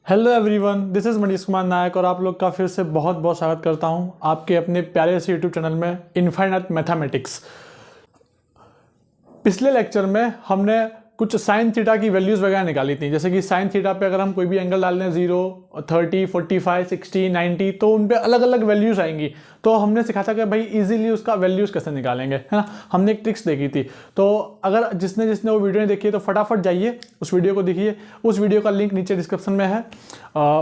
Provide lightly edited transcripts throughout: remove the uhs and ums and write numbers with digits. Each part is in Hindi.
Hello everyone, this is Manish Kumar Nayak और आप लोग का फिर से बहुत बहुत स्वागत करता हूं आपके अपने प्यारे से यूट्यूब चैनल में इनफाइनाइट मैथमेटिक्स। पिछले लेक्चर में हमने कुछ साइन थीटा की वैल्यूज़ वगैरह निकाली थी, जैसे कि साइन थीटा पे अगर हम कोई भी एंगल डाल लें 0, 30, 45, 60, 90 तो उन पे अलग अलग वैल्यूज़ आएंगी। तो हमने सिखा था कि भाई इजीली उसका वैल्यूज़ कैसे निकालेंगे, है ना। हमने एक ट्रिक्स देखी थी। तो अगर जिसने वो वीडियो नहीं देखी है तो फटाफट जाइए उस वीडियो को देखिए। उस वीडियो का लिंक नीचे डिस्क्रिप्शन में है।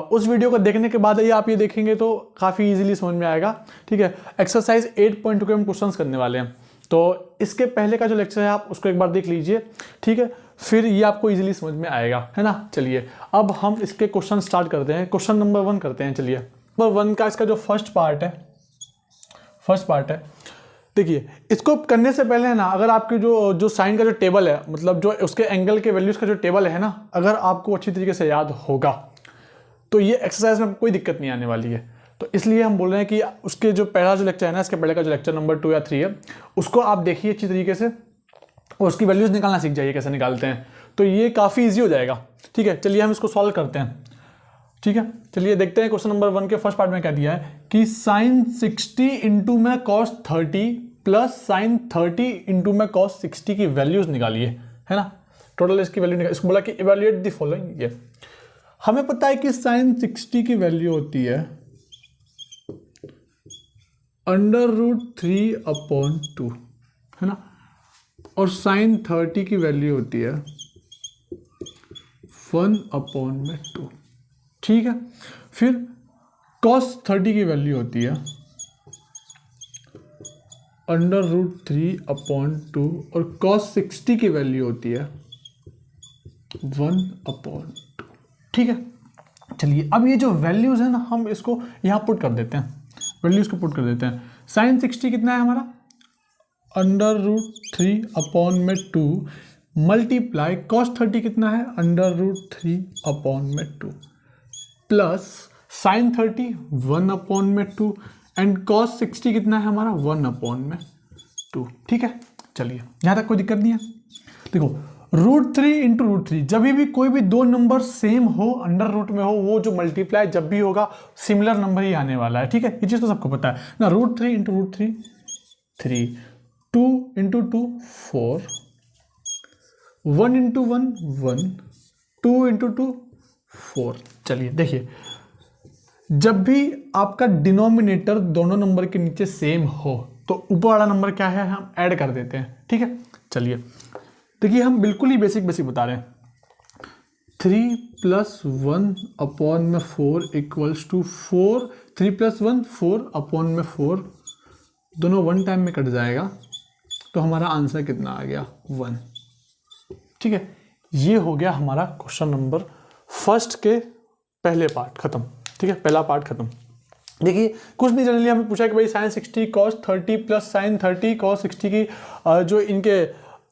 उस वीडियो को देखने के बाद ही आप ये देखेंगे तो काफ़ी ईजिली समझ में आएगा। ठीक है, एक्सरसाइज 8.2 के हम क्वेश्चन करने वाले हैं। तो इसके पहले का जो लेक्चर है आप उसको एक बार देख लीजिए। ठीक है, फिर ये आपको इजीली समझ में आएगा, है ना। चलिए अब हम इसके क्वेश्चन स्टार्ट करते हैं। क्वेश्चन नंबर 1 करते हैं। चलिए नंबर 1 का इसका जो फर्स्ट पार्ट है, देखिए इसको करने से पहले है ना, अगर आपकी जो साइन का जो टेबल है, मतलब जो उसके एंगल के वैल्यूज का जो टेबल है ना, अगर आपको अच्छी तरीके से याद होगा तो ये एक्सरसाइज में कोई दिक्कत नहीं आने वाली है। तो इसलिए हम बोल रहे हैं कि उसके जो पहला जो लेक्चर है ना, इसके पहले का जो लेक्चर नंबर 2 या 3 है, उसको आप देखिए अच्छी तरीके से और उसकी वैल्यूज निकालना सीख जाइए कैसे निकालते हैं। तो ये काफ़ी इजी हो जाएगा। ठीक है, चलिए हम इसको सॉल्व करते हैं। ठीक है, चलिए देखते हैं क्वेश्चन नंबर 1 के फर्स्ट पार्ट में क्या दिया है कि साइन 60 इंटू में कॉस 30 प्लस साइन 30 इंटू में कॉस 60 की वैल्यूज निकालिए, है ना। टोटल इसकी वैल्यू निकाल, इसको बोला कि इवैल्यूएट द फॉलोइंग। ये हमें पता है कि साइन 60 की वैल्यू होती है √3/2, है ना, और साइन 30 की वैल्यू होती है 1/2। ठीक है, फिर cos 30 की वैल्यू होती है √3/2 और cos 60 की वैल्यू होती है 1/2। ठीक है, चलिए अब ये जो वैल्यूज है ना, हम इसको यहाँ पुट कर देते हैं, वैल्यूज को पुट कर देते हैं। साइन 60 कितना है हमारा √3/2 मल्टीप्लाई cos 30 कितना है √3/2 प्लस साइन 30 1/2 एंड cos 60 कितना है हमारा 1/2। ठीक है, चलिए यहाँ तक कोई दिक्कत नहीं है। देखो √3 इंटू √3, जब भी कोई भी दो नंबर सेम हो, अंडर रूट में हो, वो जो मल्टीप्लाई जब भी होगा सिमिलर नंबर ही आने वाला है। ठीक है, ये चीज़ तो सबको पता है ना। √3 इंटू √3 3, 2 इंटू 2 4, 1 इंटू 1 1, 2 इंटू 2 4। चलिए देखिए, जब भी आपका डिनोमिनेटर दोनों नंबर के नीचे सेम हो तो ऊपर वाला नंबर क्या है हम ऐड कर देते हैं। ठीक है, चलिए देखिए हम बिल्कुल ही बेसिक बता रहे हैं। 3 + 1/4 इक्वल्स टू 4, 3 + 1 4/4, दोनों 1 टाइम में कट जाएगा तो हमारा आंसर कितना आ गया 1। ठीक है, ये हो गया हमारा क्वेश्चन नंबर फर्स्ट के पहले पार्ट खत्म। ठीक है, पहला पार्ट खत्म। देखिए कुछ नहीं, जनरली हमें पूछा कि भाई sine 60 cos 30 plus sine 30 cos 60 की जो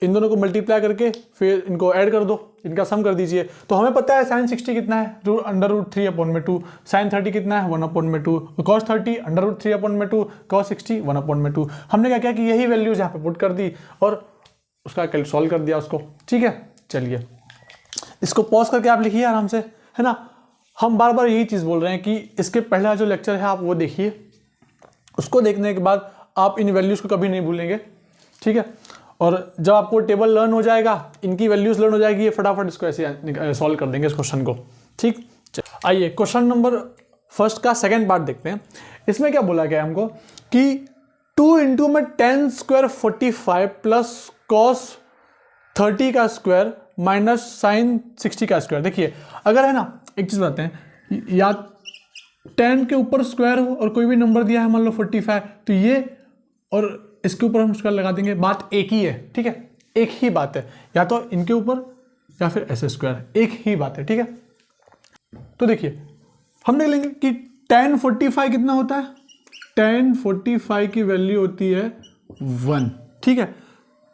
इन दोनों को मल्टीप्लाई करके फिर इनको ऐड कर दो, इनका सम कर दीजिए। तो हमें पता है साइन 60 कितना है √3/2, साइन 30 कितना है 1/2, cos 30 √3/2, cos 60 1/2। हमने क्या किया कि यही वैल्यूज यहाँ पे पुट कर दी और उसका सॉल्व कर दिया उसको। ठीक है, चलिए इसको पॉज करके आप लिखिए आराम से, है ना। हम बार बार यही चीज़ बोल रहे हैं कि इसके पहला जो लेक्चर है आप वो देखिए, उसको देखने के बाद आप इन वैल्यूज़ को कभी नहीं भूलेंगे। ठीक है, और जब आपको टेबल लर्न हो जाएगा, इनकी वैल्यूज़ लर्न हो जाएगी, ये फटाफट इसको ऐसे सॉल्व कर देंगे इस क्वेश्चन को। ठीक, आइए क्वेश्चन नंबर फर्स्ट का सेकेंड पार्ट देखते हैं। इसमें क्या बोला गया हमको कि 2 इंटू में 10² 45 प्लस cos 30 का स्क्वायर माइनस साइन 60 का स्क्वायर। देखिए अगर है ना, एक चीज़ बताते हैं, या 10 के ऊपर स्क्वायर हो और कोई भी नंबर दिया है मान लो 45, तो ये और इसके ऊपर हम स्क्वायर लगा देंगे, बात एक ही है। ठीक है, एक ही बात है, या तो इनके ऊपर या फिर ऐसे स्क्वायर, एक ही बात है। ठीक है, तो देखिए हम देख लेंगे कि tan 45 कितना होता है, tan 45 की वैल्यू होती है 1। ठीक है,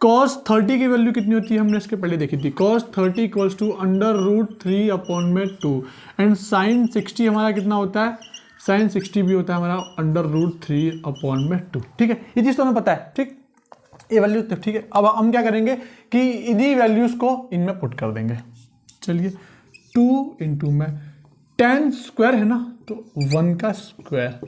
cos 30 की वैल्यू कितनी होती है हमने इसके पहले देखी थी, cos 30 equals to √3/2 and sine 60 हमारा कितना होता है, साइन 60 भी होता है हमारा √3/2। ठीक है, ये चीज़ तो हमें पता है। ठीक, ये वैल्यू ठीक है। अब हम क्या करेंगे कि इन्हीं वैल्यूज़ को इनमें पुट कर देंगे। चलिए 2 इंटू में tan स्क्वायर है ना, तो 1 का स्क्वायर,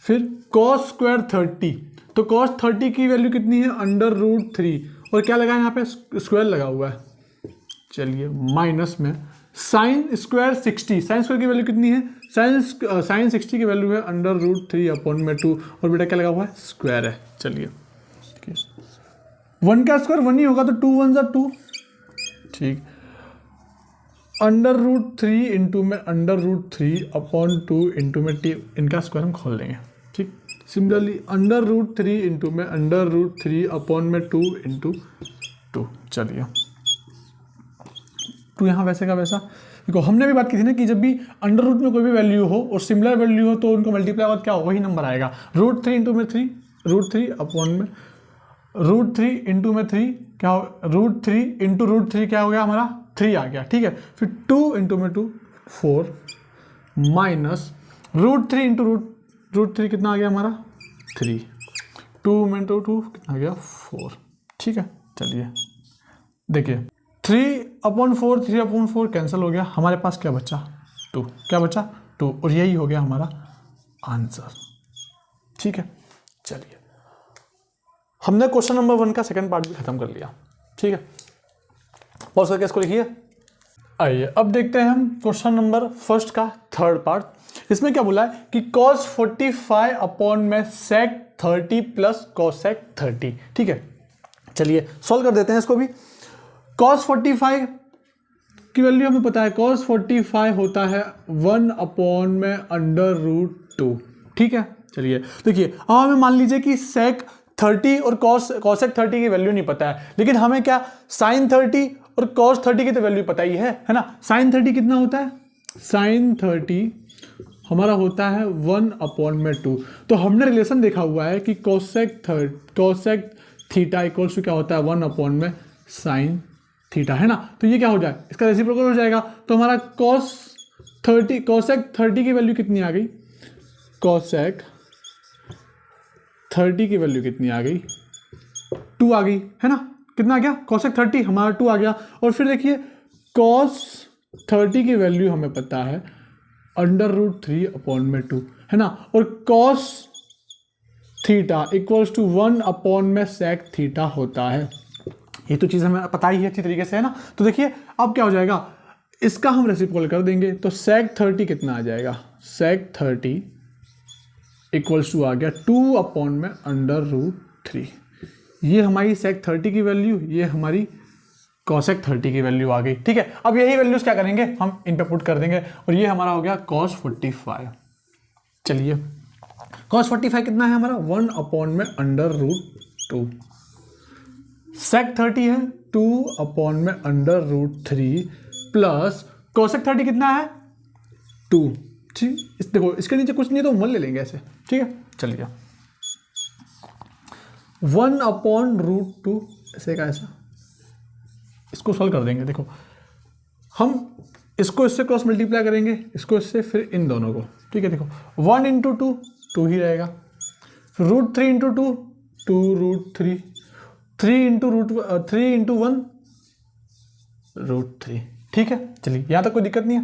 फिर cos स्क्वायर 30, तो cos 30 की वैल्यू कितनी है, √3, और क्या लगा है यहाँ पे, स्क्वायर लगा हुआ है। चलिए माइनस में साइन स्क्वायर 60, साइन स्क्वायर की वैल्यू कितनी है, साइन 60 की वैल्यू है √3/2, और बेटा क्या लगा हुआ है, स्क्वायर है। चलिए 1 का स्क्वायर 1 ही होगा, तो 2 1 = 2, ठीक। √3 इंटू में √3/2 इंटू में t, इनका स्क्वायर हम खोल लेंगे, ठीक। सिमिलरली √3 इंटू में √3/2 इंटू 2, चलिए 2 यहाँ वैसे का वैसा। देखो हमने भी बात की थी ना कि जब भी अंडर रूट में कोई भी वैल्यू हो और सिमिलर वैल्यू हो तो उनको मल्टीप्लाई होगा क्या हो, वही नंबर आएगा। √3 इंटू में 3, √3 इंटू में 3 क्या हो, √3 इंटू √3 क्या हो गया हमारा, 3 आ गया, ठीक है। फिर 2 इंटू में 2 4 माइनस √3 इंटू √3 कितना आ गया हमारा 3, 2 में 2 कितना आ गया 4, ठीक है। चलिए देखिए 3/4 3/4 कैंसिल हो गया, हमारे पास क्या बचा 2, क्या बचा 2, और यही हो गया हमारा आंसर, ठीक है। चलिए हमने क्वेश्चन नंबर 1 का सेकंड पार्ट भी खत्म कर लिया, ठीक है। पॉज करके इसको लिखिए। आइए अब देखते हैं हम क्वेश्चन नंबर 1 का थर्ड पार्ट। इसमें क्या बोला है कि cos 45 अपॉन में sec 30 प्लस cosec 30, ठीक है। चलिए सॉल्व कर देते हैं इसको भी। cos 45 की वैल्यू हमें पता है, cos 45 होता है 1 में √2, ठीक है। चलिए देखिए अब हमें मान लीजिए कि sec 30 और cosec 30 की वैल्यू नहीं पता है, लेकिन हमें क्या sin 30 और cos 30 की तो वैल्यू पता ही है ना। sin 30 कितना होता है, sin 30 हमारा होता है 1/2, तो हमने रिलेशन देखा हुआ है कि cosec थीटा इक्वल्स टू क्या होता है 1 sin थीटा, है ना। तो ये क्या हो जाए, इसका रेसिप्रोकल हो जाएगा, तो हमारा cosec 30 की वैल्यू कितनी आ गई, cosec 30 की वैल्यू कितनी आ गई 2 आ गई, है ना। कितना आ गया cosec 30 हमारा 2 आ गया, और फिर देखिए cos 30 की वैल्यू हमें पता है √3/2, है ना, और cos theta equals to 1 sec theta होता है। ये तो चीज़ हमें पता ही है अच्छी तरीके से, है ना। तो देखिए अब क्या हो जाएगा, इसका हम रेसिप्रोकल कर देंगे, तो sec 30 कितना आ जाएगा, sec 30 इक्वल्स टू आ गया 2/√3। ये हमारी sec 30 की वैल्यू, ये हमारी cosec 30 की वैल्यू आ गई, ठीक है। अब यही वैल्यूज क्या करेंगे, हम इन पे पुट कर देंगे, और ये हमारा हो गया cos 45। चलिए cos 45 कितना है हमारा 1/√2, sec 30 है 2/√3 प्लस cosec 30 कितना है 2, ठीक। देखो इसके नीचे कुछ नहीं है तो 1 ले लेंगे ऐसे, ठीक है। चलिए 1/√2 ऐसे का ऐसा, इसको सॉल्व कर देंगे। देखो हम इसको इससे क्रॉस मल्टीप्लाई करेंगे, इसको इससे, फिर इन दोनों को, ठीक है। देखो 1 × 2 2 ही रहेगा, फिर √3 × 2 2√3, 3 × 1 √3, ठीक है। चलिए यहाँ तक कोई दिक्कत नहीं है।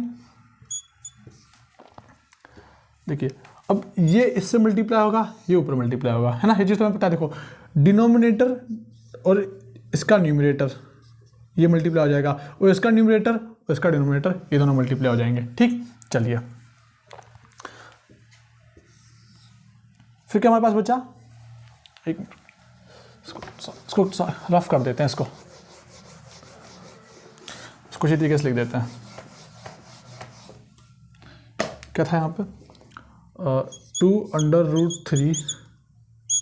देखिए अब ये इससे मल्टीप्लाई होगा, ये ऊपर मल्टीप्लाई होगा, है ना। ये चीज़ तो हमें पता है। देखो डिनोमिनेटर और इसका न्यूमरेटर ये मल्टीप्लाई हो जाएगा, और इसका न्यूमरेटर और इसका डिनोमिनेटर ये दोनों मल्टीप्लाई हो जाएंगे, ठीक। चलिए फिर क्या हमारे पास बचा, एक इसको रफ कर देते हैं, इसको इसी तरीके से लिख देते हैं। क्या था यहाँ पे 2√3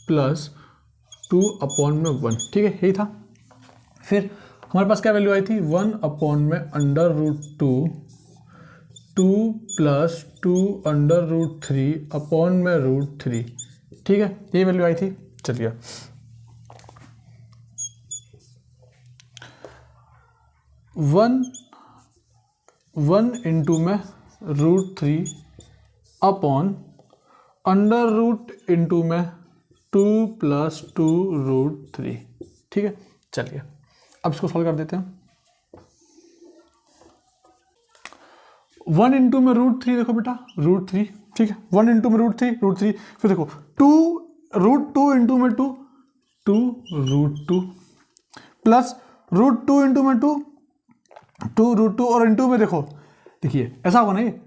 प्लस 2/1, ठीक है, यही था। फिर हमारे पास क्या वैल्यू आई थी 1/√2 2 प्लस 2√3/√3, ठीक है, ये वैल्यू आई थी। चलिए 1 इंटू में √3 अपॉन √ इंटू में 2 + 2√3, ठीक है। चलिए अब इसको सॉल्व कर देते हैं। 1 इंटू में √3 देखो बेटा √3, ठीक है 1 इंटू में √3 फिर देखो 2 √2 इंटू में 2 √2 प्लस √2 इंटू में 2 √2 और इंटू में देखो देखिए ऐसा होगा ना ये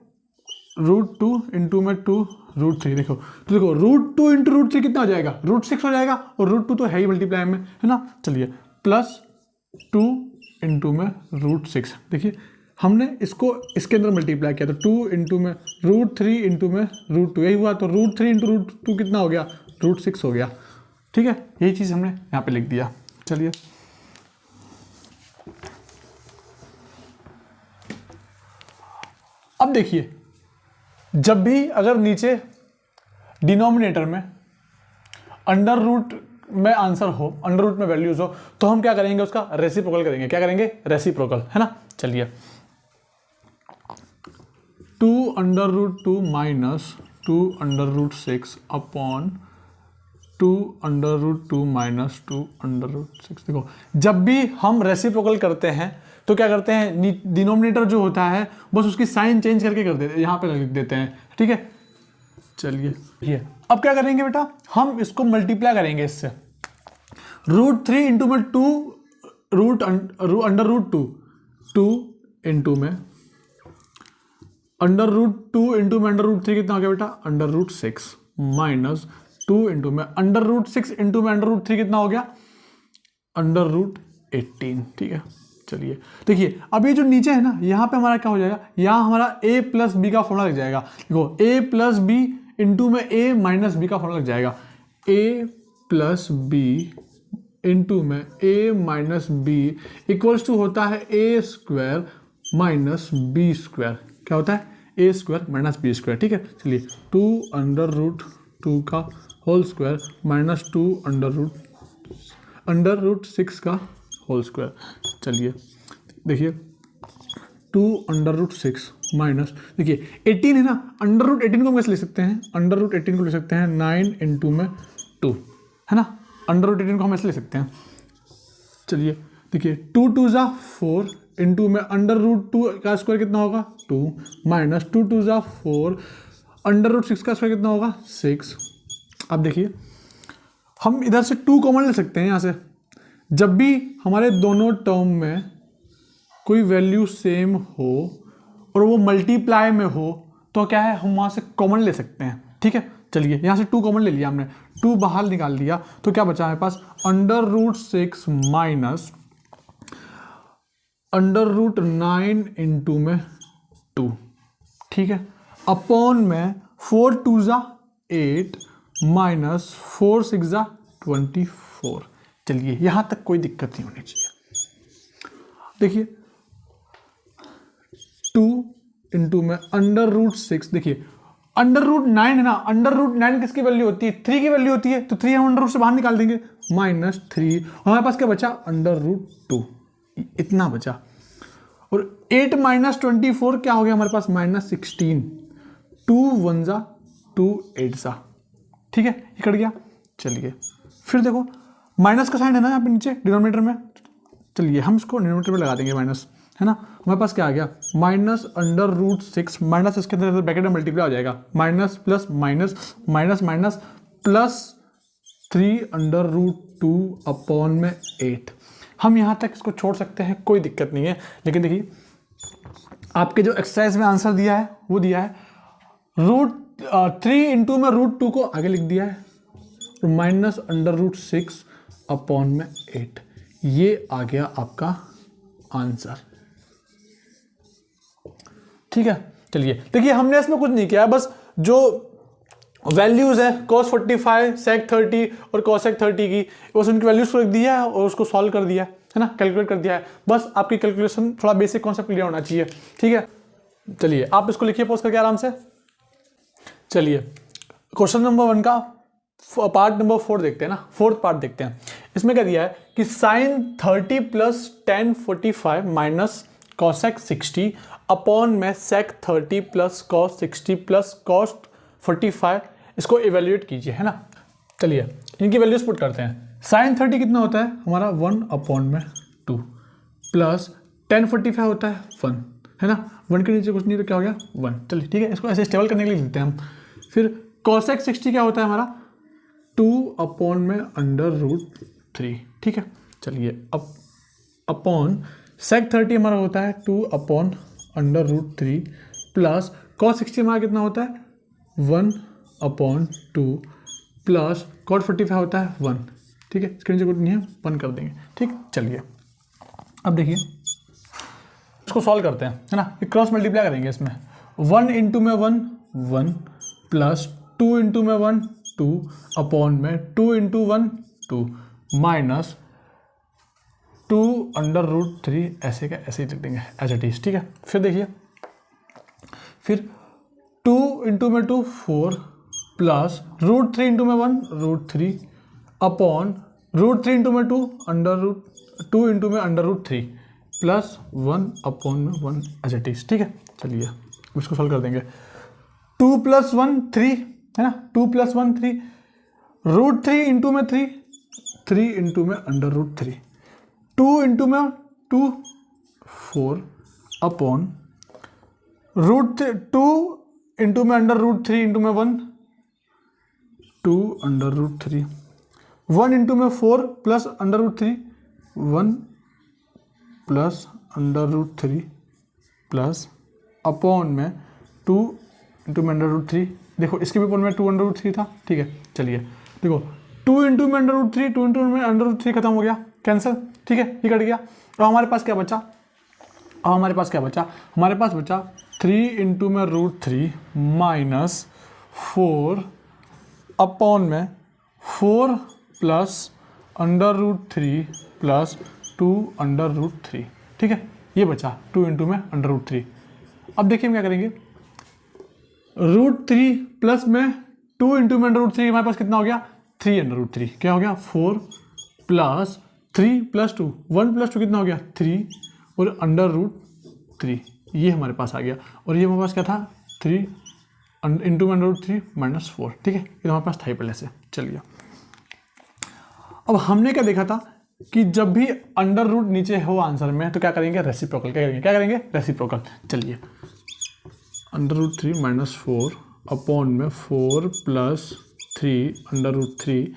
√2 इंटू में 2 √3 देखो तो देखो √2 इंटू √3 कितना हो जाएगा √6 हो जाएगा और √2 तो है ही मल्टीप्लाई में है ना। चलिए प्लस 2 इंटू में √6 देखिए हमने इसको इसके अंदर मल्टीप्लाई किया तो 2 इंटू में √3 इंटू में √2 यही हुआ तो √3 इंटू √2 कितना हो गया √6 हो गया, ठीक है यही चीज़ हमने यहाँ पे लिख दिया। चलिए अब देखिए जब भी अगर नीचे डिनोमिनेटर में अंडर रूट में आंसर हो अंडर रूट में वैल्यूज हो तो हम क्या करेंगे उसका रेसिप्रोकल करेंगे, क्या करेंगे रेसिप्रोकल है ना। चलिए 2 under root 2 minus 2 under root 6 upon 2 under root 2 minus 2 under root 6 देखो जब भी हम रेसिप्रोकल करते हैं तो क्या करते हैं डिनोमिनेटर जो होता है बस उसकी साइन चेंज करके कर देते हैं, यहाँ पे लिख देते हैं, ठीक है। चलिए ये अब क्या करेंगे बेटा हम इसको मल्टीप्लाई करेंगे इससे √3 इंटू में 2 अंडर रूट 2 इंटू में अंडर रूट 2 इंटू में अंडर रूट 3 कितना हो गया बेटा अंडर रूट 6 माइनस 2 इंटू में अंडर रूट 6 इंटू में अंडर रूट 3 कितना हो गया अंडर रूट 18, ठीक है। चलिए देखिए अब ये जो नीचे है ना यहाँ पे हमारा क्या हो जाएगा यहाँ हमारा a प्लस बी का फॉर्मूला लग जाएगा देखो a प्लस बी इंटू में a माइनस बी का फॉर्मूला लग जाएगा a प्लस बी इंटू में a minus B equals to होता है a square minus B square, क्या होता है a square minus B square, ठीक है। चलिए 2 अंडर रूट 2 का whole square minus 2 under root 6 का होल स्क्वायर। चलिए देखिए 2 अंडर रूट 6 माइनस देखिए 18 है ना अंडर रूट 18 को हम कैसे लिख सकते हैं अंडर रूट 18 को लिख सकते हैं 9 इंटू में 2 है ना अंडर रूट 18 को हम ऐसे लिख सकते हैं। चलिए देखिए 2 2 ज़ा 4 इंटू में अंडर रूट 2 का स्क्वायर कितना होगा 2 माइनस 2 2 ज़ा 4 अंडर रूट 6 का स्क्वायर कितना होगा 6। अब देखिए हम इधर से 2 कॉमन ले सकते हैं यहाँ से जब भी हमारे दोनों टर्म में कोई वैल्यू सेम हो और वो मल्टीप्लाई में हो तो क्या है हम वहाँ से कॉमन ले सकते हैं, ठीक है। चलिए यहाँ से 2 कॉमन ले लिया हमने 2 बाहर निकाल दिया तो क्या बचा हमारे पास under root 6 minus under root 9 into में 2, ठीक है अपॉन में 4 2 ज़ा 8 माइनस 4 6 ज़ा 24। चलिए यहां तक कोई दिक्कत नहीं होनी चाहिए। देखिए 2 इंटू में अंडर रूट 6 देखिए अंडर रूट 9 है ना अंडर रूट 9 किसकी वैल्यू होती है 3 की वैल्यू होती है तो 3 हम अंडर रूट से बाहर निकाल देंगे माइनस 3 हमारे पास क्या बचा अंडर रूट 2 इतना बचा और 8 माइनस 24 क्या हो गया हमारे पास माइनस 16 2 1 ज़ा 2 8 ज़ा, ठीक है ये कट गया। चलिए फिर देखो माइनस का साइन है ना यहाँ पे नीचे डिनोमिनेटर में, चलिए हम इसको डिनोमिनेटर में लगा देंगे माइनस है ना हमारे पास क्या आ गया माइनस अंडर रूट 6 माइनस इसके अंदर ब्रैकेट में मल्टीप्लाई हो जाएगा minus plus minus minus minus plus 3 under root 2 upon में 8। हम यहाँ तक इसको छोड़ सकते हैं कोई दिक्कत नहीं है, लेकिन देखिए आपके जो एक्सरसाइज में आंसर दिया है वो दिया है √3 इंटू में √2 को आगे लिख दिया है माइनस अंडर रूट 6 अपॉन में 8, ये आ गया आपका आंसर, ठीक है। चलिए देखिए हमने इसमें कुछ नहीं किया है, बस जो वैल्यूज है cos 45 sec 30 और cosec 30 की बस उनकी वैल्यूज को रख दिया है और उसको सॉल्व कर दिया है ना कैलकुलेट कर दिया है। बस आपकी कैलकुलेशन थोड़ा बेसिक कॉन्सेप्ट क्लियर होना चाहिए, ठीक है। चलिए आप इसको लिखिए पोस्ट करके आराम से। चलिए क्वेश्चन नंबर 1 का पार्ट नंबर 4 देखते हैं ना, 4th पार्ट देखते हैं। इसमें क्या दिया है कि sin 30 plus tan 45 minus cosec 60 upon में sec 30 plus cos 60 plus cos 45 इसको इवेल्युएट कीजिए, है ना। चलिए इनकी वैल्यूज पुट करते हैं। sin 30 कितना होता है हमारा 1 अपॉन में 2 प्लस tan 45 होता है 1, है ना, 1 के नीचे कुछ नहीं तो क्या हो गया 1। चलिए ठीक है, इसको ऐसे स्टेबल करने के लिए लिखते हैं हम। फिर cosec 60 क्या होता है हमारा 2/√3, ठीक है। चलिए अब अपॉन sec 30 हमारा होता है 2/√3 प्लस cos 60 हमारा कितना होता है 1/2 प्लस cot 45 होता है 1, ठीक है। इसके नीचे कुछ नहीं है 1 कर देंगे, ठीक। चलिए अब देखिए इसको सॉल्व करते हैं, है ना। क्रॉस मल्टीप्लाई करेंगे इसमें, 1 इंटू में 1 1 प्लस 2 इंटू में 1 2 अपॉन में 2 इंटू 1 2 माइनस 2/√3 ऐसे का ऐसे ही लिख देंगे एज इट इज, ठीक है। फिर देखिए, फिर 2 इंटू में 2 4 प्लस √3 इंटू में 1 √3 अपॉन √3 इंटू में 2 2 इंटू में √3 प्लस 1 अपॉन में 1 एज इट इज, ठीक है। चलिए इसको सॉल्व कर देंगे। 2 + 1 3 है ना, 2 + 1 3 √3 इंटू में 3 3 इंटू में √3 2 इंटू में 2 4 अपॉन √2 इंटू में √3 इंटू में 1 2/√3 1 इंटू में 4 प्लस √3 1 प्लस √3 प्लस अपॉन में 2 इंटू में √3। देखो इसके भी अपॉन में 2/√3 था, ठीक है। चलिए देखो 2 इंटू में √3 2 इंटू में √3 खत्म हो गया, कैंसिल, ठीक है, ये कट गया। अब हमारे पास क्या बचा, हमारे पास बचा 3 इंटू में √3 माइनस 4 अपॉन में 4 प्लस √3 प्लस 2/√3, ठीक है। ये बचा 2 इंटू में √3। अब देखिए हम क्या करेंगे, √3 प्लस में 2 इंटू में √3 हमारे पास कितना हो गया 3/√3, क्या हो गया 4 प्लस 3 प्लस 2 1 प्लस 2 कितना हो गया 3 और √3 ये हमारे पास आ गया। और ये हमारे पास क्या था 3 इंटू में √3 माइनस 4, ठीक है। ये हमारे पास था पहले से। चलिए अब हमने क्या देखा था कि जब भी अंडर रूट नीचे हो आंसर में तो क्या करेंगे रेसिप्रोकल, क्या करेंगे रेसिप्रोकल। चलिए √3 माइनस 4 अपॉन में 4 प्लस 3 √3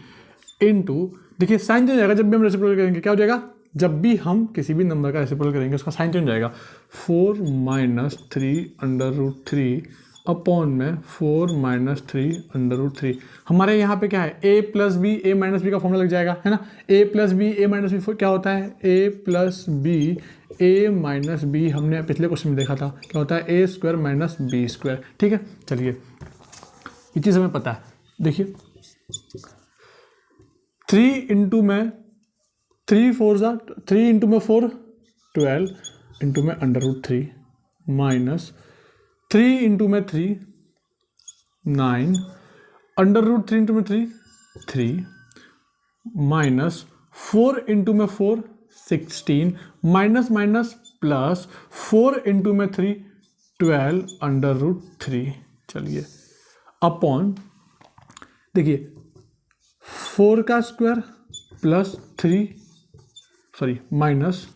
इंटू, देखिए साइन चेंज हो जाएगा जब भी हम रेसिप्रोकल करेंगे, क्या हो जाएगा जब भी हम किसी भी नंबर का रेसिप्रोकल करेंगे उसका साइन चेंज हो जाएगा। 4 माइनस 3 √3 अपॉन में 4 माइनस 3 √3। हमारे यहाँ पे क्या है a plus B a minus B का फॉर्मूला लग जाएगा, है ना। a plus B a minus B क्या होता है a plus B a minus B, हमने पिछले क्वेश्चन में देखा था क्या होता है a square minus B square, ठीक है। चलिए ये चीज़ हमें पता है। देखिए 3 इंटू में 3 इंटू में 4 12 इंटू में √3 माइनस 3 इंटू में 3 9 √3 इंटू में 3 3 माइनस 4 इंटू में 4 16 माइनस माइनस प्लस 4 इंटू में 3 12 √3। चलिए अपॉन, देखिए 4 का स्क्वायर प्लस 3 माइनस,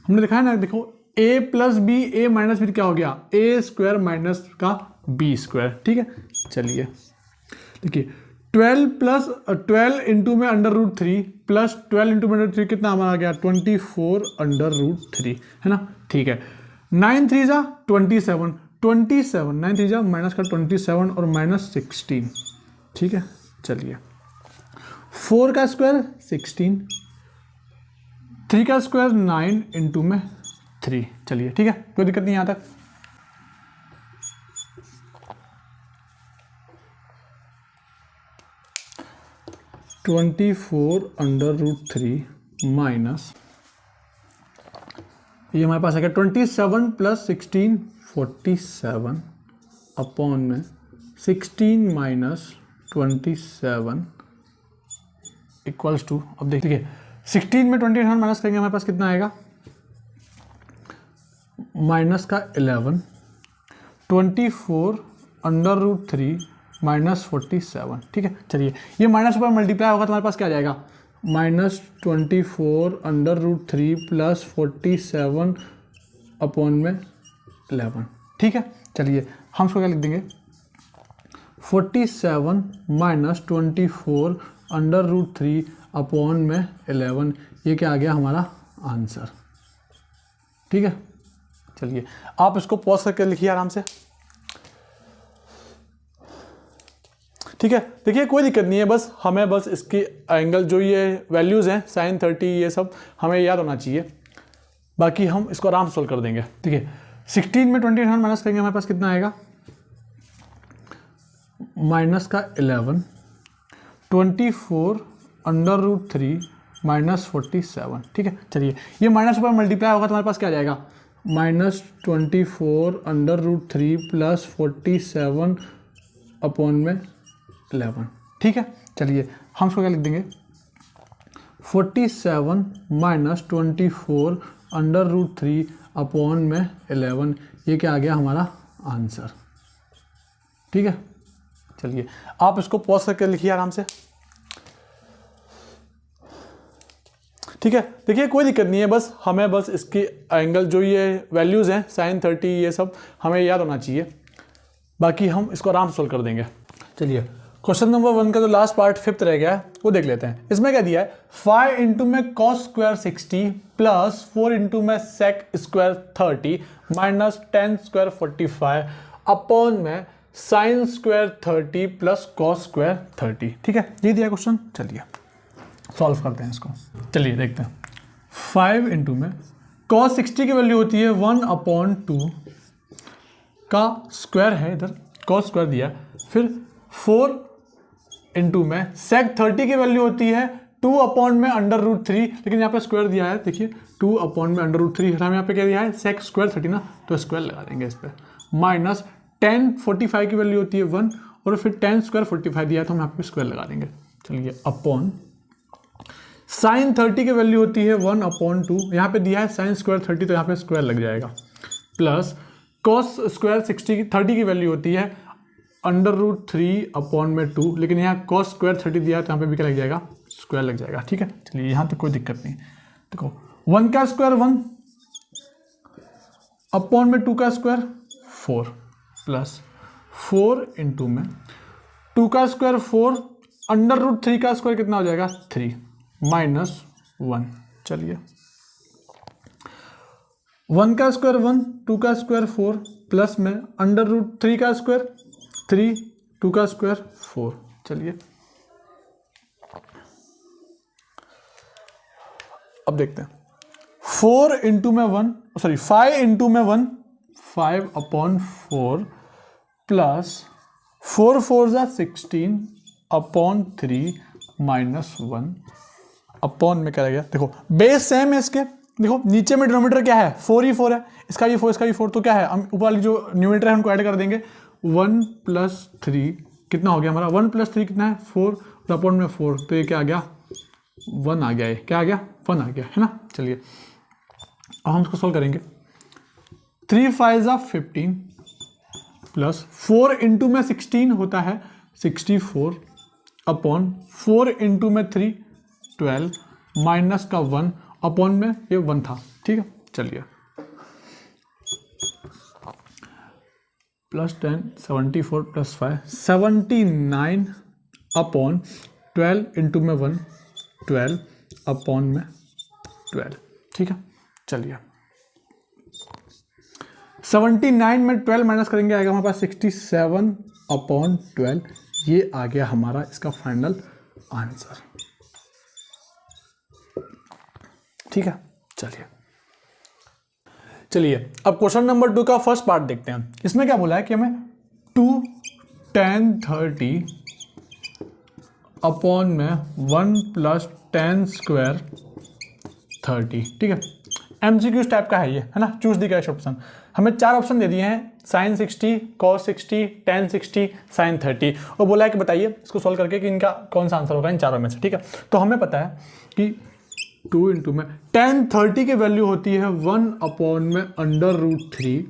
हमने देखा है ना, देखो a plus B a minus B क्या हो गया a स्क्वायर माइनस का b स्क्वायर, ठीक है। चलिए देखिए 12 इंटू में √3 प्लस 12 इंटू में √3 कितना हमारा आ गया 24 √3, है ना, ठीक है। 9 3 जा 27 9 3 जा माइनस का 27 और माइनस 16, ठीक है। चलिए 4 का स्क्वायर 16 3 का स्क्वायर 9 इंटू में 3। चलिए ठीक है, कोई दिक्कत नहीं यहाँ तक। √3 माइनस ये हमारे पास आ गया 27 प्लस 16 47 अपॉन में 16 माइनस 27 इक्वल्स टू, अब देखिए 16 में 27 माइनस करेंगे हमारे पास कितना आएगा माइनस का 11 24 √3 माइनस 47, ठीक है। चलिए ये माइनस ऊपर मल्टीप्लाई होगा तो हमारे पास क्या आ जाएगा माइनस 24 √3 प्लस 47 अपॉन में 11, ठीक है। चलिए हम इसको क्या लिख देंगे, 47 माइनस 24 अंडर रूट 3 अपॉन में 11, ये क्या आ गया हमारा आंसर, ठीक है। चलिए आप इसको पॉज करके लिखिए आराम से, ठीक है। देखिए कोई दिक्कत नहीं है, बस हमें बस इसकी एंगल जो ये वैल्यूज़ हैं sin 30 ये सब हमें याद होना चाहिए, बाकी हम इसको आराम से सोल्व कर देंगे, ठीक है। 16 में 28 माइनस करेंगे हमारे पास कितना आएगा, माइनस का 11, 24 अंडर रूट 3 माइनस 47, ठीक है। चलिए ये माइनस पर मल्टीप्लाई होगा तो हमारे पास क्या आ जाएगा, minus 24 under root 3 plus 47 upon में 11, ठीक है। चलिए हम इसको क्या लिख देंगे, 47 माइनस 24 अंडर रूट 3 अपॉन में 11, ये क्या आ गया हमारा आंसर, ठीक है। चलिए आप इसको पॉज करके लिखिए आराम से, ठीक है। देखिए कोई दिक्कत नहीं है, बस हमें बस इसकी एंगल जो ये वैल्यूज़ हैं sin 30 ये सब हमें याद होना चाहिए, बाकी हम इसको आराम से सोल्व कर देंगे। चलिए क्वेश्चन नंबर 1 का जो लास्ट पार्ट 5th रह गया है वो देख लेते हैं। इसमें क्या दिया है, 5 इंटू में कॉस स्क्वायर 60 प्लस 4 इंटू में sec square 30 minus 10 square 45 upon में sine square 30 plus cos square 30, ठीक है। ये दिया क्वेश्चन, चलिए सॉल्व करते हैं इसको। चलिए देखते हैं, 5 इंटू में कॉस 60 की वैल्यू होती है 1/2 का स्क्वायर है, इधर कॉस स्क्वायर दिया, फिर 4 इंटू में सेक 30 की वैल्यू होती है 2 में अंडर रूट 3, लेकिन यहाँ पे स्क्वायर दिया है, देखिए 2 में अंडर रूट 3, हमें यहाँ पे क्या दिया है सेक स्क्वायर 30 ना, तो स्क्वायर लगा देंगे इस पर, माइनस 10 45 की वैल्यू होती है 1 और फिर 10 स्क्वायर 45 दिया है तो हम यहाँ पे स्क्वायर लगा देंगे। चलिए अपॉन साइन 30 की वैल्यू होती है 1/2, यहाँ पे दिया है साइन स्क्वायर 30 तो यहाँ पे स्क्वायर लग जाएगा, प्लस कॉस स्क्वायर 30 की वैल्यू होती है अंडर रूट 3/2, लेकिन यहाँ कॉस स्क्वायर 30 दिया है तो यहाँ पे भी क्या लग जाएगा, स्क्वायर लग जाएगा, ठीक है। चलिए यहाँ तक कोई दिक्कत नहीं। देखो 1 का स्क्वायर 1 अपॉन में 2 का स्क्वायर 4 प्लस 4 इंटू में 2 का स्क्वायर 4 अंडर रूट 3 का स्क्वायर कितना हो जाएगा 3 माइनस 1। चलिए 1 का स्क्वायर 1 2 का स्क्वायर 4 प्लस में अंडर रूट 3 का स्क्वायर 3 2 का स्क्वायर 4। चलिए अब देखते हैं, 4 इंटू में 5 इंटू में 1 5/4 प्लस 4 4 16 अपॉन 3 माइनस 1 अपॉन में क्या रह गया, देखो बेस सेम है इसके, देखो नीचे में डिनोमिनेटर क्या है 4 ही 4 है, इसका भी 4 इसका भी 4, तो क्या है हम ऊपर वाली जो न्यूमरेटर है उनको ऐड कर देंगे, 1 + 3 कितना हो गया हमारा, 1 + 3 कितना है 4 और अपॉन में 4, तो ये क्या आ गया 1 आ गया, ये क्या आ गया 1 आ गया, है ना। चलिए अब हम इसको सोल्व करेंगे, 3 5 15 प्लस 4 इंटू में 16 होता है 64 अपॉन 4 इंटू में 3 12 माइनस का 1 अपॉन में ये 1 था, ठीक है। चलिए प्लस 10 74 प्लस 5 79 अपॉन 12 इंटू में 1 12 अपॉन में 12, ठीक है। चलिए 79 में 12 माइनस करेंगे आएगा हमारे पास 67/12, ये आ गया हमारा इसका फाइनल आंसर, ठीक है। चलिए अब क्वेश्चन नंबर 2 का फर्स्ट पार्ट देखते हैं। इसमें क्या बोला है कि हमें 2 tan 30 अपॉन में 1 + tan स्क्वायर 30, ठीक है। MCQ टाइप का है ये, है ना, चूज दी कैश ऑप्शन। हमें 4 ऑप्शन दे दिए हैं, sin 60 cos 60 tan 60 sin 30, और बोला है कि बताइए इसको सॉल्व करके कि इनका कौन सा आंसर होगा इन चारों में से, ठीक है। तो हमें पता है कि 2 इंटू में tan 30 की वैल्यू होती है 1 अपॉन में under root 3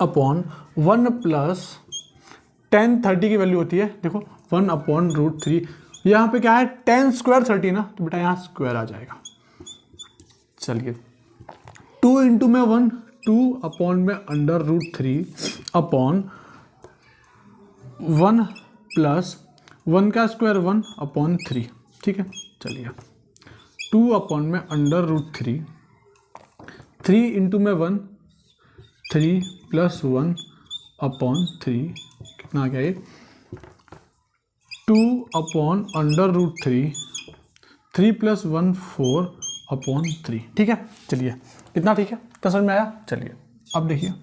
upon 1 plus tan 30 की वैल्यू होती है, देखो 1 अपॉन रूट 3, यहाँ पे क्या है tan स्क्वायर 30 ना, तो बेटा यहाँ स्क्वायर आ जाएगा। चलिए 2 इंटू में 1 2/√3 अपॉन 1 प्लस 1 का स्क्वायर 1/3, ठीक है। चलिए 2/√3, 3 इंटू में 1, 3 प्लस 1/3 कितना आ गया ये 2/√3, 3 प्लस 1 4/3, ठीक है। चलिए इतना ठीक है, तो समझ में आया। चलिए अब देखिए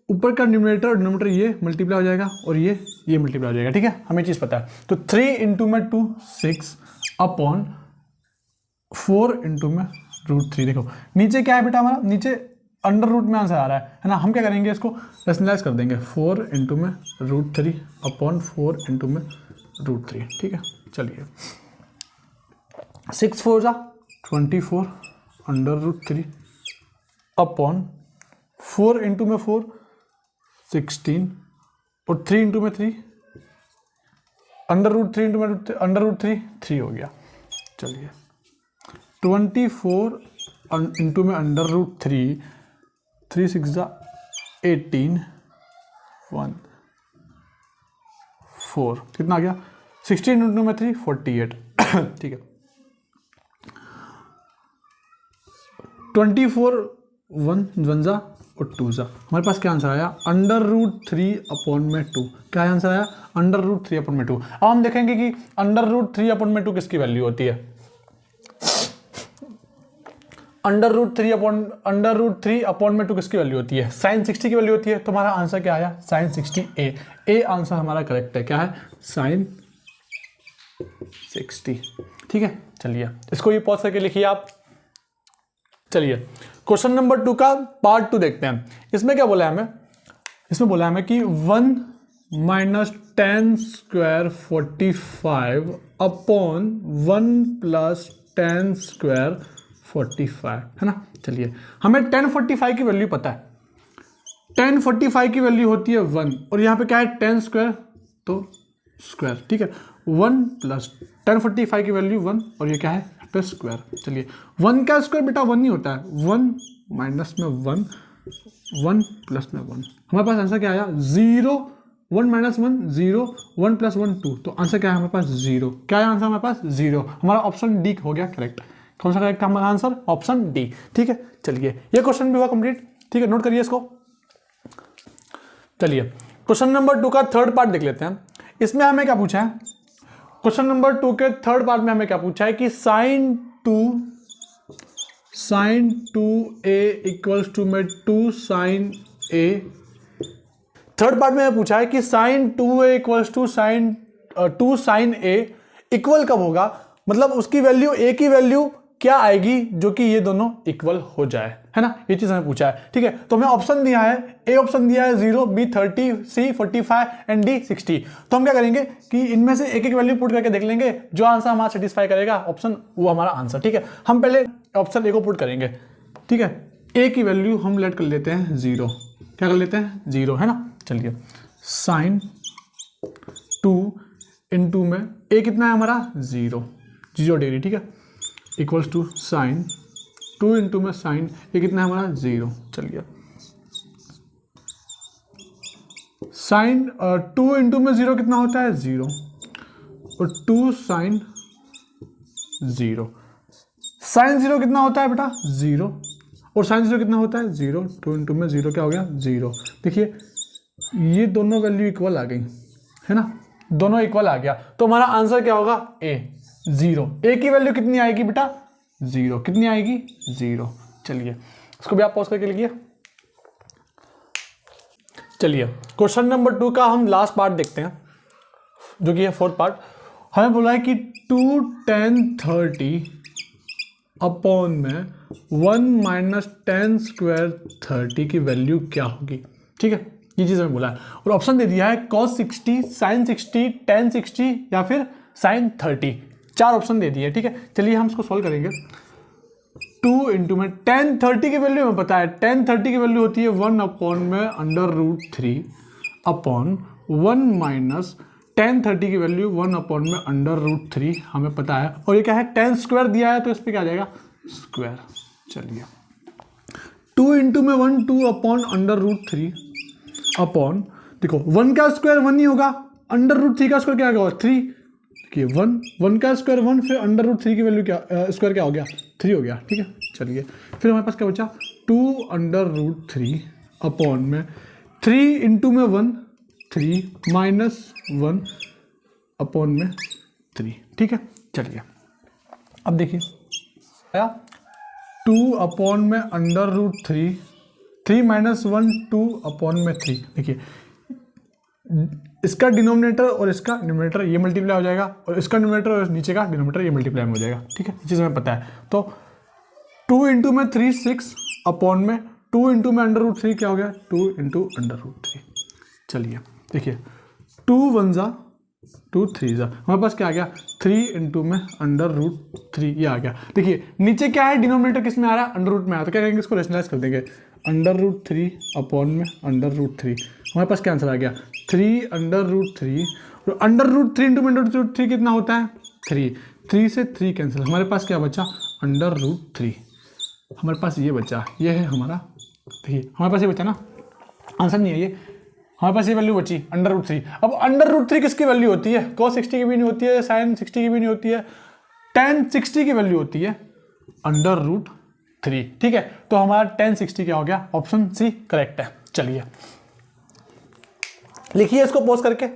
ऊपर का न्यूमरेटर और डिनोमिनेटर ये मल्टीप्लाई हो जाएगा और ये मल्टीप्लाई हो जाएगा, ठीक है। हमें चीज़ पता है। तो 3 इंटू में 2 6/4 इंटू में √3। देखो नीचे क्या है बेटा हमारा, नीचे अंडर रूट में आंसर आ रहा है ना। हम क्या करेंगे, इसको रेशनलाइज कर देंगे, 4 इंटू में √3/4 इंटू में √3, ठीक है। चलिए 6 4 जा 24 √3 अपॉन 4 इंटू में 4 16 और 3 इंटू में 3 √3 इंटू में √3 3 हो गया। चलिए 24 इंटू में √3 3 6 जा 18 1 4 कितना आ गया 16 इंटू में 3 48 ठीक है। 24 1 जा और 2 जा, हमारे पास क्या आंसर आया √3/2। क्या आंसर आया √3/2। अब हम देखेंगे कि √3/2 किसकी वैल्यू होती है। √3/2 किसकी वैल्यू होती है, sin 60 की वैल्यू होती है। तो हमारा आंसर क्या आया sin 60 ए आंसर हमारा करेक्ट है। क्या है sin 60, ठीक है। चलिए इसको ये पॉज करके लिखिए आप। चलिए क्वेश्चन नंबर 2 का पार्ट 2 देखते हैं। इसमें क्या बोला है हमें, इसमें बोला है हमें कि 1 - 10 स्क्वायर 45 अपॉन 1 + 10 स्क्वायर 45 है ना। चलिए हमें 10 45 की वैल्यू पता है। 10 45 की वैल्यू होती है 1 और यहाँ पे क्या है 10 स्क्वायर तो स्क्वायर, ठीक है। 1 + 10 45 की वैल्यू 1 और ये क्या है प्लस स्क्वायर। चलिए 1 का स्क्वायर बेटा 1 ही होता है, 1 माइनस में 1 1 प्लस में 1। हमारे पास आंसर क्या आया 0 1 - 1 0 1 + 1 2। तो आंसर क्या है हमारे पास 0। क्या है आंसर हमारे पास 0। हमारा ऑप्शन डी हो गया करेक्ट। कौन सा करेक्ट है हमारा आंसर, ऑप्शन डी, ठीक है। चलिए ये क्वेश्चन भी हुआ कंप्लीट, ठीक है। नोट करिए इसको। चलिए क्वेश्चन नंबर 2 का थर्ड पार्ट देख लेते हैं। इसमें हमें क्या पूछा है, क्वेश्चन नंबर 2 के थर्ड पार्ट में हमें क्या पूछा है कि sin 2a इक्वल्स टू में 2 sin a। थर्ड पार्ट में पूछा है कि sin 2a equals to 2 sin a equal कब होगा, मतलब उसकी वैल्यू a की वैल्यू क्या आएगी जो कि ये दोनों इक्वल हो जाए, है ना। ये चीज हमें पूछा है, ठीक है। तो हमें ऑप्शन दिया है, ए ऑप्शन दिया है 0, बी 30, सी 45 एंड डी 60। तो हम क्या करेंगे कि इनमें से एक एक वैल्यू पुट करके देख लेंगे, जो आंसर हमारा सेटिस्फाई करेगा ऑप्शन वो हमारा आंसर, ठीक है। हम पहले ऑप्शन ए को पुट करेंगे, ठीक है। ए की वैल्यू हम लेट कर लेते हैं 0। क्या कर लेते हैं 0, है ना। चलिए sin 2 इंटू में ए कितना है हमारा 0 डिग्री, ठीक है, इक्वल्स टू sin 2 इंटू में sin ये कितना है हमारा 0। चलिए sin 2 इंटू में 0 कितना होता है 0 और 2 sin 0। sin 0 कितना होता है बेटा 0 और sin 0 कितना होता है 0। 2 इंटू में 0 क्या हो गया 0। देखिए ये दोनों वैल्यू इक्वल आ गई, है ना, दोनों इक्वल आ गया। तो हमारा आंसर क्या होगा ए 0। ए की वैल्यू कितनी आएगी बेटा 0, कितनी आएगी 0। चलिए इसको भी आप पॉज करके लिखिए। चलिए क्वेश्चन नंबर 2 का हम लास्ट पार्ट देखते हैं, जो कि है फोर्थ पार्ट। हमें बोला है कि 2 10 30 अपॉन में 1 - 10 स्क्वायर 30 की वैल्यू क्या होगी, ठीक है। ये चीज हमें बोला है और ऑप्शन दे दिया है cos 60, sin 60, tan 60 या फिर sin 30। 4 ऑप्शन दे दिए, ठीक है। चलिए हम इसको सॉल्व करेंगे। 2 इंटू में tan 30 की वैल्यू हमें पता है, tan 30 की वैल्यू होती है 1 अपॉन में √3 अपॉन 1 - tan 30 की वैल्यू 1 अपॉन में √3 हमें पता है। और ये क्या है tan स्क्वायर दिया है तो इस पर क्या आ जाएगा स्क्वायर, चलिए 2 इंटू में 1 2 अपॉन अंडर रूट 3 अपॉन, देखो 1 का स्क्वायर 1 ही होगा, अंडर रूट 3 का स्क्वायर क्या होगा 3, देखिए 1 का स्क्वायर 1, फिर अंडर रूट 3 की वैल्यू क्या स्क्वायर क्या हो गया 3 हो गया, ठीक है। चलिए फिर हमारे पास क्या बचा 2 अंडर रूट 3 अपॉन में 3 इंटू में 1 3 माइनस 1 अपॉन में 3, ठीक है। चलिए अब देखिए 2 अपॉन में अंडर रूट 3 माइनस 1 2 अपॉन में 3, देखिए इसका डिनोमिनेटर और इसका न्यूमरेटर ये मल्टीप्लाई हो जाएगा, और इसका न्यूमरेटर और नीचे का डिनोमिनेटर ये मल्टीप्लाई हो जाएगा, ठीक है। ये चीज़ हमें पता है। तो 2 इंटू में 3 6 अपॉन में 2 इंटू में अंडर रूट 3 क्या हो गया 2 इंटू अंडर रूट 3। चलिए देखिए 2 1 जा 2 3 जा, हमारे पास क्या आ गया 3 इंटू में अंडर रूट 3, ये आ गया। देखिए नीचे क्या है डिनोमिनेटर किस में आ रहा है अंडर रूट में आ रहा है, तो क्या करेंगे इसको रेशनलाइज कर देंगे, अंडर रूट 3 अपॉन में अंडर रूट 3, हमारे पास क्या आंसर आ गया 3 अंडर रूट 3, और under root 3 into under root 3 कितना होता है 3 से 3 कैंसिल, हमारे पास क्या बचा अंडर रूट 3, हमारे पास ये बचा, ये है हमारा, देखिए हमारे पास ये बचा ना, आंसर नहीं है ये, हमारे पास ये वैल्यू बची अंडर रूट 3। अब अंडर रूट 3 किसकी वैल्यू होती है, cos 60 की भी नहीं होती है, sin 60 की भी नहीं होती है, tan 60 की वैल्यू होती है अंडर रूट 3, ठीक है। तो हमारा tan 60 क्या हो गया, ऑप्शन सी करेक्ट है। चलिए लिखिए इसको पॉज करके।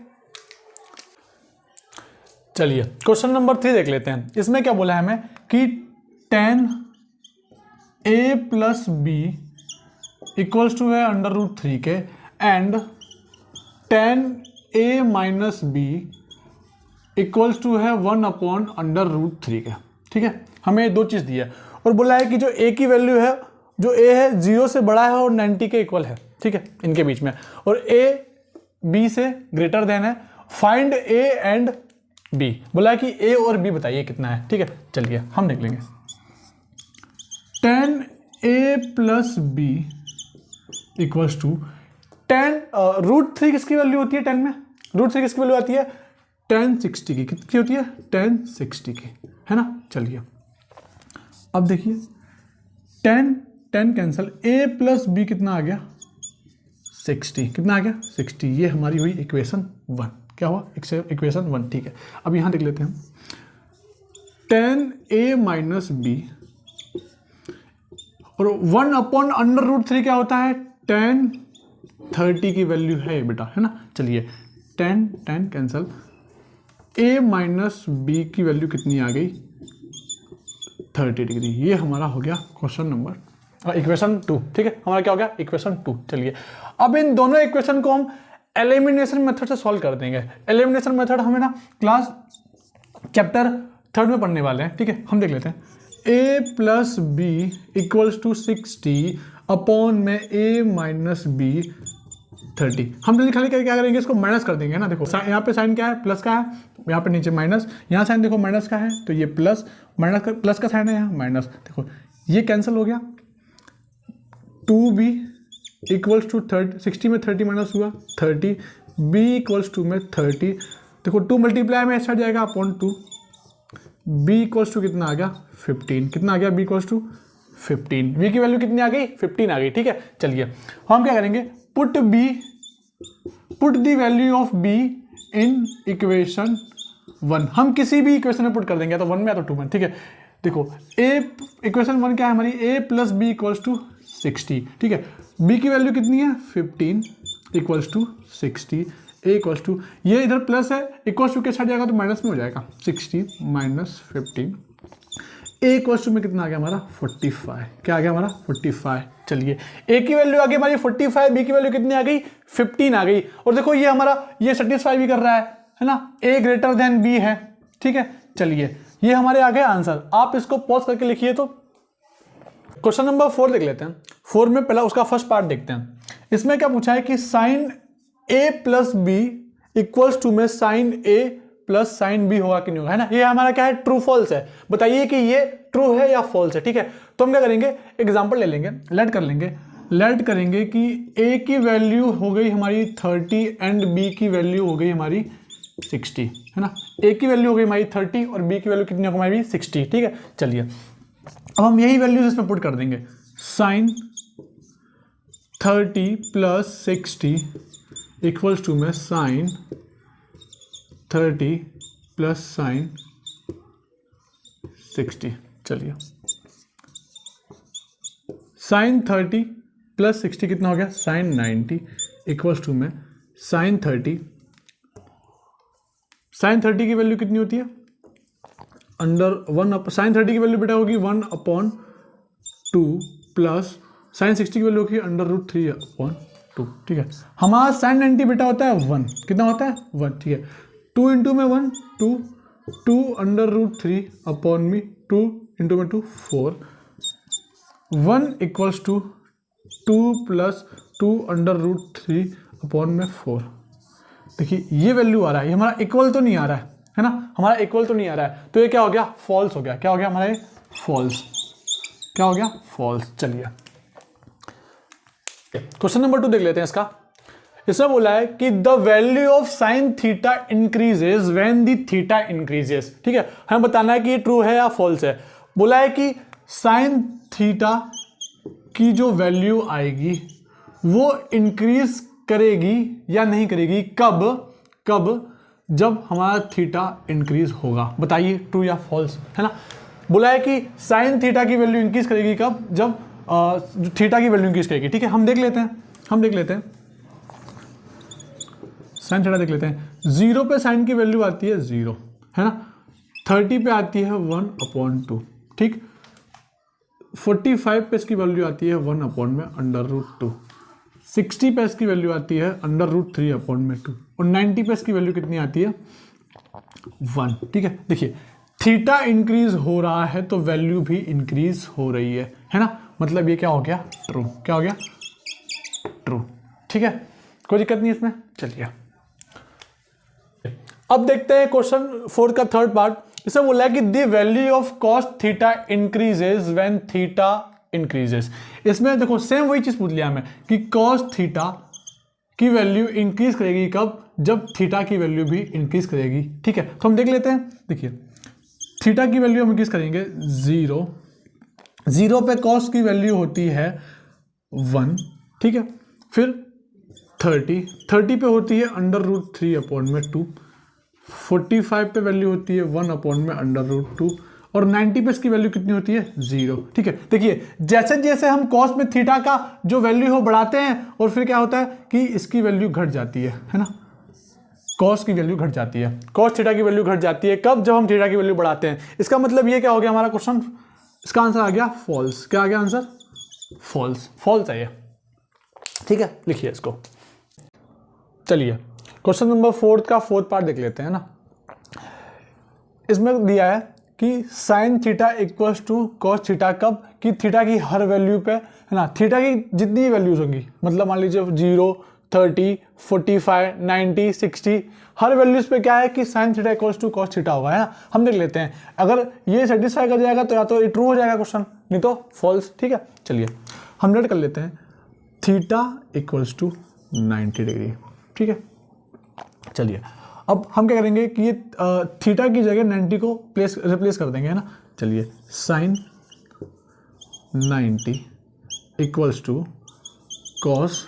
चलिए क्वेश्चन नंबर 3 देख लेते हैं। इसमें क्या बोला है हमें कि tan a plus B equals to है अंडर रूट 3 के, and tan a minus B equals to है 1 अपॉन अंडर रूट 3 के, ठीक है। हमें दो चीज़ दी है और बोला है कि जो a की वैल्यू है, जो a है 0 से बड़ा है और 90 के इक्वल है, ठीक है, इनके बीच में, और a b से ग्रेटर देन है, फाइंड a एंड b, बोला है कि a और b बताइए कितना है, ठीक है। चलिए हम देख लेंगे tan a plus B equals to tan root 3 किसकी वैल्यू होती है, 10 में रूट 3 किसकी वैल्यू आती है tan 60 की, कितनी होती है tan 60 की, है ना। चलिए अब देखिए tan cancel, a plus B कितना आ गया 60, कितना आ गया 60, ये हमारी हुई इक्वेशन 1, क्या हुआ इक्वेशन 1, ठीक है। अब यहां देख लेते हैं tan a माइनस बी, और 1 अपॉन अंडर रूट 3 क्या होता है tan 30 की वैल्यू है ये बेटा, है ना। चलिए tan cancel, a minus B की वैल्यू कितनी आ गई 30 डिग्री, ये हमारा हो गया क्वेश्चन नंबर इक्वेशन 2, ठीक है। हमारा क्या हो गया इक्वेशन 2। चलिए अब इन दोनों इक्वेशन को हम एलिमिनेशन मेथड से सॉल्व कर देंगे। एलिमिनेशन मेथड हमें ना क्लास चैप्टर 3 में पढ़ने वाले हैं, ठीक है। हम देख लेते हैं a plus B equals to 60 upon में a माइनस बी 30। हम जल्दी खाली करके क्या करेंगे, इसको माइनस कर देंगे ना। देखो यहाँ पे साइन क्या है प्लस का है, यहाँ पे नीचे माइनस, यहाँ साइन देखो माइनस का है तो ये प्लस, माइनस का प्लस का साइन है यहाँ माइनस, देखो ये कैंसिल हो गया। 2b इक्वल्स टू 60 में 30 माइनस हुआ 30, b इक्वल्स टू में 30, देखो 2 मल्टीप्लाई में ऐसा जाएगा अपॉन 2, b इक्वल्स टू कितना आ गया 15, कितना आ गया b इक्वल्स टू 15, v की वैल्यू कितनी आ गई 15 आ गई, ठीक है। चलिए हम क्या करेंगे, put the value of b in equation 1, हम किसी भी इक्वेशन में पुट कर देंगे, तो 1 में या तो 2 में, ठीक है। देखो a इक्वेशन 1 क्या है हमारी, a plus B equals to 60, ठीक है। b की वैल्यू कितनी है 15 equals to 60, a equals to, ये इधर प्लस है इक्वल्स टू के साथ जाएगा तो माइनस में हो जाएगा 60 माइनस 15, a इक्वल्स टू में कितना आ गया हमारा 45, क्या आ गया हमारा 45। चलिए a की वैल्यू आ गई हमारी 45, b की वैल्यू कितनी आ गई 15 आ गई, और देखो ये हमारा ये सेटिस्फाई भी कर रहा है ना, a ग्रेटर देन b है, ठीक है। चलिए ये हमारे आ गए आंसर, आप इसको पॉज करके लिखिए। तो क्वेश्चन नंबर 4 देख लेते हैं। 4 में पहला उसका फर्स्ट पार्ट देखते हैं। इसमें क्या पूछा है कि sine a plus B equals to में sine a plus sine b होगा कि नहीं होगा, है ना। ये हमारा क्या है ट्रू फॉल्स है, बताइए कि ये ट्रू है या फॉल्स है, ठीक है। तो हम क्या करेंगे, एग्जांपल ले लेंगे, लेट करेंगे कि a की वैल्यू हो गई हमारी 30 एंड b की वैल्यू हो गई हमारी 60, है ना। a की वैल्यू हो गई हमारी 30 और b की वैल्यू कितनी हो गई हमारी 60, ठीक है। चलिए अब हम यही वैल्यूज इसमें पुट कर देंगे, साइन 30 प्लस 60 इक्वल्स टू में साइन 30 प्लस साइन 60। चलिए साइन 30 प्लस 60 कितना हो गया, साइन 90 इक्वल्स टू में साइन 30 की वैल्यू कितनी होती है, अंडर 1 साइन 30 की वैल्यू बेटा होगी 1/2 प्लस साइन 60 की वैल्यू होगी √3/2। ठीक है, हमारा साइन 90 बेटा होता है 1, कितना होता है 1। ठीक है, 2 इंटू में 1 2 2/√3/में 2 इंटू में 2 4 1 इक्वल्स टू 2 प्लस 2/√3/में 4। देखिए ये वैल्यू आ रहा है, ये हमारा इक्वल तो नहीं आ रहा है ना, हमारा इक्वल तो नहीं आ रहा है, तो ये क्या हो गया, फॉल्स हो गया। क्या हो गया हमारा, ये फॉल्स। क्या हो गया, फॉल्स। चलिए क्वेश्चन नंबर 2 देख लेते हैं इसका। इसमें बोला है कि the value of sine theta increases when the theta increases. ठीक है, हमें बताना है कि ये ट्रू है या फॉल्स है। बोला है कि साइन थीटा की जो वैल्यू आएगी वो इंक्रीज करेगी या नहीं करेगी, कब जब हमारा थीटा इंक्रीज होगा। बताइए ट्रू या फॉल्स, है ना। बोला है कि साइन थीटा की वैल्यू इंक्रीज करेगी कब, जब थीटा की वैल्यू इंक्रीज करेगी। ठीक है, हम देख लेते हैं साइन थीटा देख लेते हैं। 0 पे साइन की वैल्यू आती है 0, है ना। 30 पे आती है 1/2। ठीक, 45 पे इसकी वैल्यू आती है 1/√2। 60 पे इसकी वैल्यू आती है √3/2 और 90 पे इसकी वैल्यू कितनी आती है 1। ठीक है, देखिए थीटा इंक्रीज हो रहा है तो वैल्यू भी इंक्रीज हो रही है ना। मतलब ये क्या हो गया, ट्रू। क्या हो गया, ट्रू। ठीक है, कोई दिक्कत नहीं इसमें। चलिए अब देखते हैं क्वेश्चन 4 का थर्ड पार्ट। इसे बोला है कि the value of cos theta increases when theta increases. इसमें देखो सेम वही चीज पूछ लिया हमें कि कॉस थीटा की वैल्यू इंक्रीज करेगी कब, जब थीटा की वैल्यू भी इंक्रीज करेगी। ठीक है, तो हम देख लेते हैं। देखिए थीटा की वैल्यू हम इंक्रीज करेंगे 0 पे कॉस की वैल्यू होती है 1। ठीक है, फिर 30 पे होती है √3/2। 45 पे वैल्यू होती है 1/√2 और 90 पे इसकी वैल्यू कितनी होती है 0। ठीक है, देखिए जैसे जैसे हम कॉस में थीटा का जो वैल्यू हो बढ़ाते हैं और फिर क्या होता है कि इसकी वैल्यू घट जाती है ना। कॉस की वैल्यू घट जाती है, कॉस थीटा की वैल्यू घट जाती है कब, जब हम थीटा की वैल्यू बढ़ाते हैं। इसका मतलब ये क्या हो गया हमारा क्वेश्चन, इसका आंसर आ गया फॉल्स। क्या आ गया आंसर, फॉल्स। फॉल्स है ये। ठीक है, लिखिए इसको। चलिए क्वेश्चन नंबर 4 का फोर्थ पार्ट देख लेते हैं ना। इसमें दिया है कि sine theta equals to cos theta कब, कि थीटा की हर वैल्यू पे, है ना, थीटा की जितनी वैल्यूज होंगी, मतलब मान लीजिए 0 30 45 90 60, हर वैल्यूज पे क्या है कि sine theta equals to cos theta होगा, है ना। हम देख लेते हैं, अगर ये सेटिस्फाई कर जाएगा तो या तो ये ट्रू हो जाएगा क्वेश्चन, नहीं तो फॉल्स। ठीक है, चलिए हम लेट कर लेते हैं थीटा इक्वल्स टू 90 डिग्री। ठीक है, चलिए अब हम क्या करेंगे कि ये थीटा की जगह 90 को रिप्लेस कर देंगे, है ना। चलिए साइन 90 इक्वल्स टू कॉस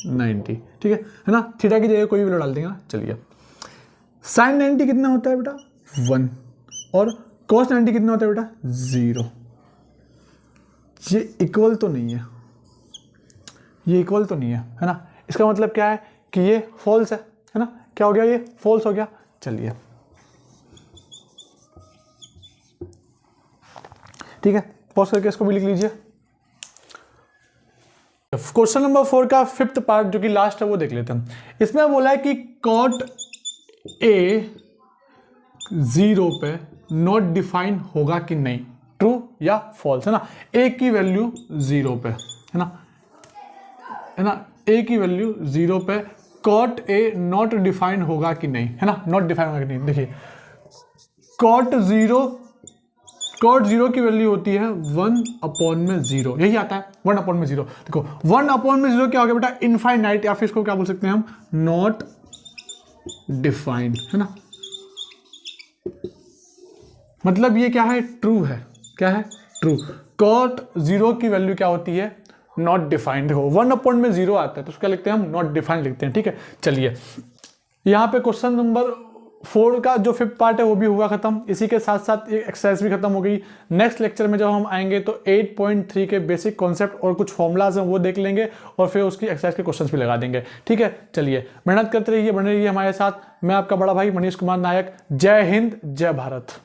90। ठीक है ना, थीटा की जगह कोई वैल्यू डाल देंगे ना। चलिए साइन 90 कितना होता है बेटा 1 और कॉस 90 कितना होता है बेटा 0। ये इक्वल तो नहीं है, ये इक्वल तो नहीं है ना। इसका मतलब क्या है कि ये फॉल्स है ना। क्या हो गया, ये फॉल्स हो गया। चलिए ठीक है, पॉज करके इसको भी लिख लीजिए। क्वेश्चन नंबर 4 का फिफ्थ पार्ट जो कि लास्ट है वो देख लेते हैं। इसमें बोला है कि कॉट ए 0 पे नॉट डिफाइन होगा कि नहीं, ट्रू या फॉल्स, है ना। ए की वैल्यू 0 पे, है ना, ए की वैल्यू 0 पे कॉट ए नॉट डिफाइन होगा कि नहीं, है ना, नॉट डिफाइन होगा कि नहीं। देखिए कॉट 0 की वैल्यू होती है 1/0, यही आता है 1/0। देखो 1/0 क्या हो गया बेटा, इनफाइनाइट, या फिर इसको क्या बोल सकते हैं हम, नॉट डिफाइंड, है ना। मतलब ये क्या है, ट्रू है। क्या है, ट्रू। कॉट 0 की वैल्यू क्या होती है, नॉट डिफाइंड। देखो 1 में 0 आता है तो उसका लिखते हैं हम नॉट डिफाइंड लिखते हैं, ठीक है। चलिए यहाँ पे क्वेश्चन नंबर 4 का जो 5th पार्ट है वो भी हुआ खत्म। इसी के साथ साथ ये एक्सरसाइज भी खत्म हो गई। नेक्स्ट लेक्चर में जब हम आएंगे तो 8.3 के बेसिक कॉन्सेप्ट और कुछ फॉर्मुलाज हैं वो देख लेंगे और फिर उसकी एक्सरसाइज के क्वेश्चंस भी लगा देंगे, ठीक है। चलिए मेहनत करते रहिए, बने रहिए हमारे साथ। मैं आपका बड़ा भाई मनीष कुमार नायक। जय हिंद, जय भारत।